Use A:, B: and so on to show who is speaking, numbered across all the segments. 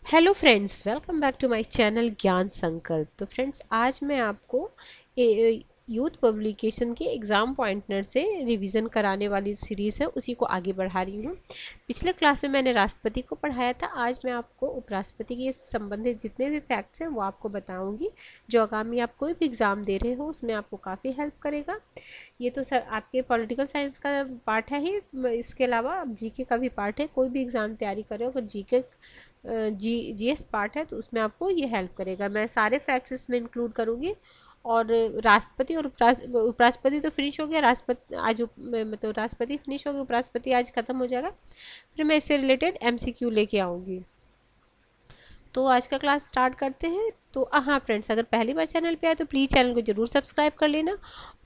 A: Hello friends, welcome back to my channel Gyan Sankalp. तो friends, आज मैं आपको यूथ पब्लिकेशन के एग्ज़ाम पॉइंटनर से रिवीजन कराने वाली सीरीज़ है, उसी को आगे बढ़ा रही हूँ। पिछले क्लास में मैंने राष्ट्रपति को पढ़ाया था। आज मैं आपको उपराष्ट्रपति के संबंधित जितने भी फैक्ट्स हैं वो आपको बताऊँगी, जो आगामी आप कोई भी एग्ज़ाम दे रहे हो उसमें आपको काफ़ी हेल्प करेगा। ये तो सर आपके पॉलिटिकल साइंस का पार्ट है ही, इसके अलावा आप जीके का भी पार्ट है। कोई भी एग्ज़ाम तैयारी कर रहे हो, अगर जीके जीएस पार्ट है तो उसमें आपको ये हेल्प करेगा। मैं सारे फैक्ट्स इसमें इंक्लूड करूँगी। और राष्ट्रपति और उपराष्ट्रपति तो फिनिश हो गया। राष्ट्रपति आज मतलब राष्ट्रपति फिनिश हो गया, उपराष्ट्रपति आज खत्म हो जाएगा। फिर मैं इससे रिलेटेड एमसीक्यू लेके आऊँगी। तो आज का क्लास स्टार्ट करते हैं। तो हाँ फ्रेंड्स, अगर पहली बार चैनल पे आए तो प्लीज़ चैनल को ज़रूर सब्सक्राइब कर लेना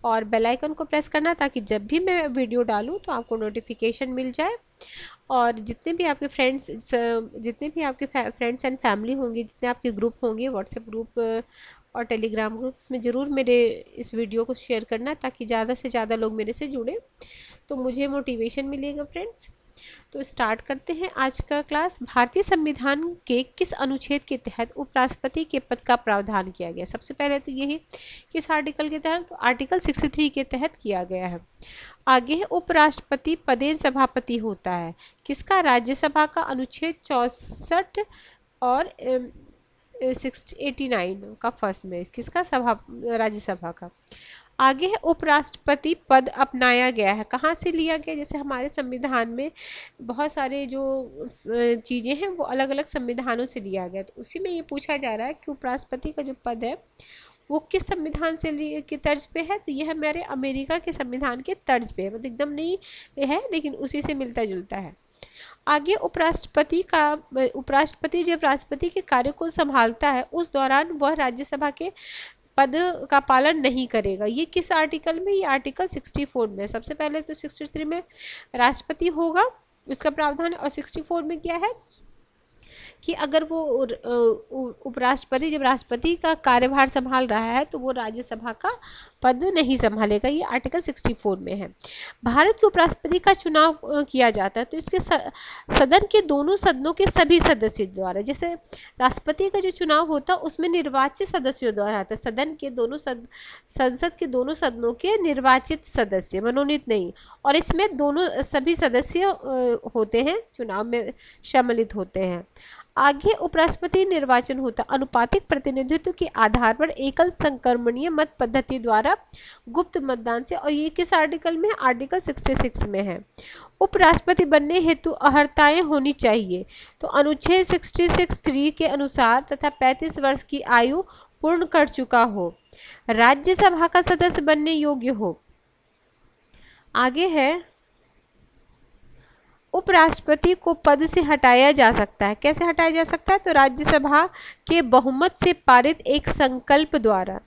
A: और बेल आइकन को प्रेस करना, ताकि जब भी मैं वीडियो डालूँ तो आपको नोटिफिकेशन मिल जाए। और जितने भी आपके फ्रेंड्स एंड फैमिली होंगे, जितने आपके ग्रुप होंगे, व्हाट्सएप ग्रुप और टेलीग्राम ग्रुप, उसमें ज़रूर मेरे इस वीडियो को शेयर करना, ताकि ज़्यादा से ज़्यादा लोग मेरे से जुड़े तो मुझे मोटिवेशन मिलेगा फ्रेंड्स। तो स्टार्ट करते हैं आज का क्लास। भारतीय संविधान के किस अनुच्छेद के तहत उपराष्ट्रपति के पद का प्रावधान किया गया? सबसे पहले तो यही, किस आर्टिकल के तहत? तो आर्टिकल 63 के तहत किया गया है। आगे है, उपराष्ट्रपति पदेन सभापति होता है किसका? राज्यसभा का। अनुच्छेद 64 और 689 का फर्स्ट में किसका? राज्यसभा का। आगे है, उपराष्ट्रपति पद अपनाया गया है, कहाँ से लिया गया? जैसे हमारे संविधान में बहुत सारे जो चीज़ें हैं वो अलग अलग संविधानों से लिया गया, तो उसी में ये पूछा जा रहा है कि उपराष्ट्रपति का जो पद है वो किस संविधान से लिए के तर्ज पे है? तो यह हमारे अमेरिका के संविधान के तर्ज पे है, मतलब एकदम नहीं है लेकिन उसी से मिलता जुलता है। आगे, उपराष्ट्रपति जब राष्ट्रपति के कार्य को संभालता है उस दौरान वह राज्यसभा के पद का पालन नहीं करेगा। ये किस आर्टिकल में? ये आर्टिकल 64 में। सबसे पहले तो 63 में राष्ट्रपति होगा, उसका प्रावधान है, और 64 में क्या है कि अगर वो उपराष्ट्रपति जब राष्ट्रपति का कार्यभार संभाल रहा है तो वो राज्यसभा का पद नहीं संभालेगा। ये आर्टिकल 64 में है। भारत के उपराष्ट्रपति का चुनाव किया जाता है तो इसके सदन के दोनों सदनों के सभी सदस्यों द्वारा। जैसे राष्ट्रपति का जो चुनाव होता है उसमें निर्वाचित सदस्यों द्वारा आता है, सदन के दोनों संसद के दोनों सदनों के निर्वाचित सदस्य, मनोनीत नहीं। और इसमें दोनों सभी सदस्य होते हैं, चुनाव में सम्मिलित होते हैं। आगे, उपराष्ट्रपति निर्वाचन होता अनुपातिक प्रतिनिधित्व के आधार पर एकल संक्रमणीय मत पद्धति द्वारा गुप्त मतदान से, और ये किस आर्टिकल में? आर्टिकल 66 में है। उपराष्ट्रपति बनने हेतु अर्हताएं होनी चाहिए, तो अनुच्छेद 66(3) के अनुसार तथा 35 वर्ष की आयु पूर्ण कर चुका हो, राज्यसभा का सदस्य बनने योग्य हो। आगे है, उपराष्ट्रपति को पद से हटाया जा सकता है। कैसे हटाया जा सकता है? तो राज्यसभा के बहुमत से पारित एक संकल्प द्वारा।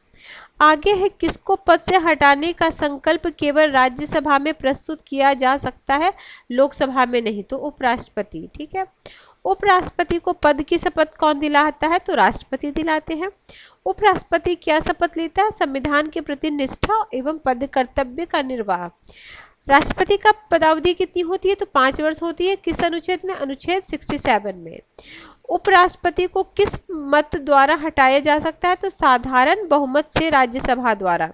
A: आगे है, किसको पद से हटाने का संकल्प केवल राज्यसभा में प्रस्तुत किया जा सकता है, लोकसभा में नहीं। तो उपराष्ट्रपति, ठीक है। उपराष्ट्रपति को पद की शपथ कौन दिलाता है? तो राष्ट्रपति दिलाते हैं। उपराष्ट्रपति क्या शपथ लेता है? संविधान के प्रति निष्ठा एवं पद कर्तव्य का निर्वाह। राष्ट्रपति का पदावधि कितनी होती है? तो 5 वर्ष होती है। किस अनुच्छेद में? अनुच्छेद 67 में। उपराष्ट्रपति को किस मत द्वारा हटाया जा सकता है? तो साधारण बहुमत से राज्यसभा द्वारा।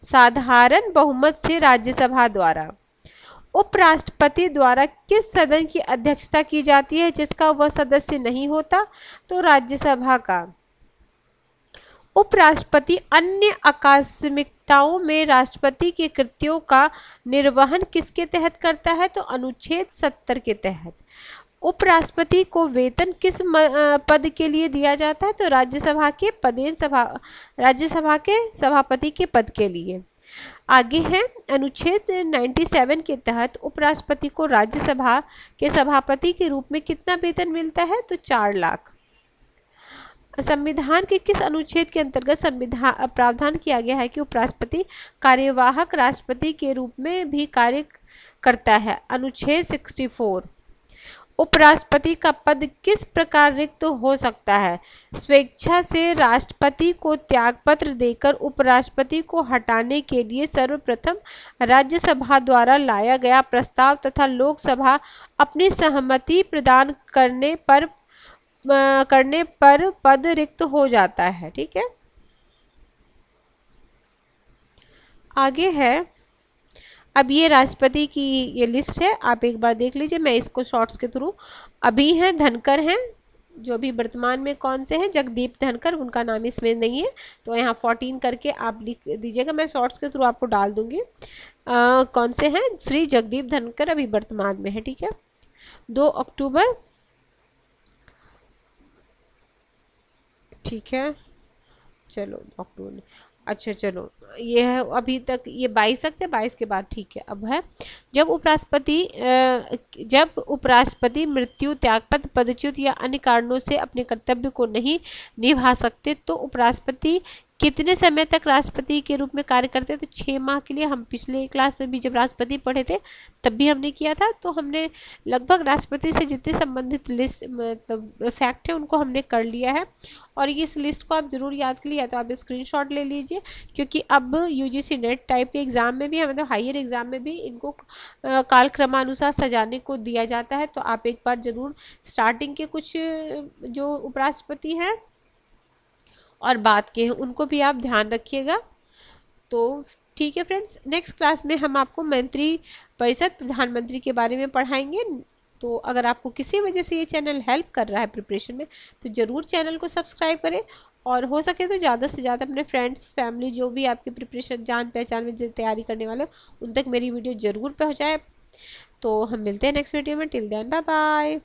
A: साधारण बहुमत से राज्यसभा द्वारा। उपराष्ट्रपति द्वारा किस सदन की अध्यक्षता की जाती है जिसका वह सदस्य नहीं होता? तो राज्यसभा का। उपराष्ट्रपति अन्य आकस्मिकताओं में राष्ट्रपति के कृत्यों का निर्वहन किसके तहत करता है? तो अनुच्छेद 70 के तहत। उपराष्ट्रपति को वेतन किस पद के लिए दिया जाता है? तो राज्यसभा के सभापति के पद के लिए। आगे है, अनुच्छेद 97 के तहत उपराष्ट्रपति को राज्यसभा के सभापति के रूप में कितना वेतन मिलता है? तो 4 लाख। संविधान के किस अनुच्छेद के अंतर्गत प्रावधान किया गया है कि उपराष्ट्रपति कार्यवाहक राष्ट्रपति के रूप में भी कार्य करता है? अनुच्छेद 64। उपराष्ट्रपति का पद किस प्रकार रिक्त हो सकता है? स्वेच्छा से राष्ट्रपति को त्यागपत्र देकर उपराष्ट्रपति को हटाने के लिए सर्वप्रथम राज्यसभा द्वारा लाया गया प्रस्ताव तथा लोकसभा अपनी सहमति प्रदान करने पर करने पर पद रिक्त हो जाता है। ठीक है, आगे है, अब ये राष्ट्रपति की ये लिस्ट है, आप एक बार देख लीजिए, मैं इसको शॉर्ट्स के थ्रू, अभी हैं धनकर हैं, जो अभी वर्तमान में कौन से हैं, जगदीप धनकर, उनका नाम इसमें नहीं है, तो यहाँ 14 करके आप लिख दीजिएगा, मैं शॉर्ट्स के थ्रू आपको डाल दूंगी। कौन से हैं, श्री जगदीप धनकर अभी वर्तमान में है। ठीक है, 2 अक्टूबर, ठीक है, चलो अक्टूबर, अच्छा चलो, ये है अभी तक, ये 22 तक थे, 22 के बाद ठीक है। अब है, जब उपराष्ट्रपति मृत्यु, त्यागपत्र, पदच्युत या अन्य कारणों से अपने कर्तव्य को नहीं निभा सकते तो उपराष्ट्रपति कितने समय तक राष्ट्रपति के रूप में कार्य करते हैं, तो 6 माह के लिए। हम पिछले क्लास में भी जब राष्ट्रपति पढ़े थे तब भी हमने किया था, तो हमने लगभग राष्ट्रपति से जितने संबंधित लिस्ट मतलब फैक्ट है उनको हमने कर लिया है। और इस लिस्ट को आप जरूर याद कर लिया, तो आप स्क्रीनशॉट ले लीजिए, क्योंकि अब यूजीसी नेट टाइप के एग्जाम में भी, मतलब हायर एग्जाम में भी इनको कालक्रमानुसार सजाने को दिया जाता है। तो आप एक बार जरूर स्टार्टिंग के कुछ जो उपराष्ट्रपति हैं और बाद के हैं उनको भी आप ध्यान रखिएगा। तो ठीक है फ्रेंड्स, नेक्स्ट क्लास में हम आपको मंत्री परिषद प्रधानमंत्री के बारे में पढ़ाएंगे। तो अगर आपको किसी वजह से ये चैनल हेल्प कर रहा है प्रिपरेशन में, तो ज़रूर चैनल को सब्सक्राइब करें, और हो सके तो ज़्यादा से ज़्यादा अपने फ्रेंड्स, फैमिली, जो भी आपकी प्रिपरेशन जान पहचान में जो तैयारी करने वाले उन तक मेरी वीडियो ज़रूर पहुँचाए। तो हम मिलते हैं नेक्स्ट वीडियो में, टिल देन बाय बाय।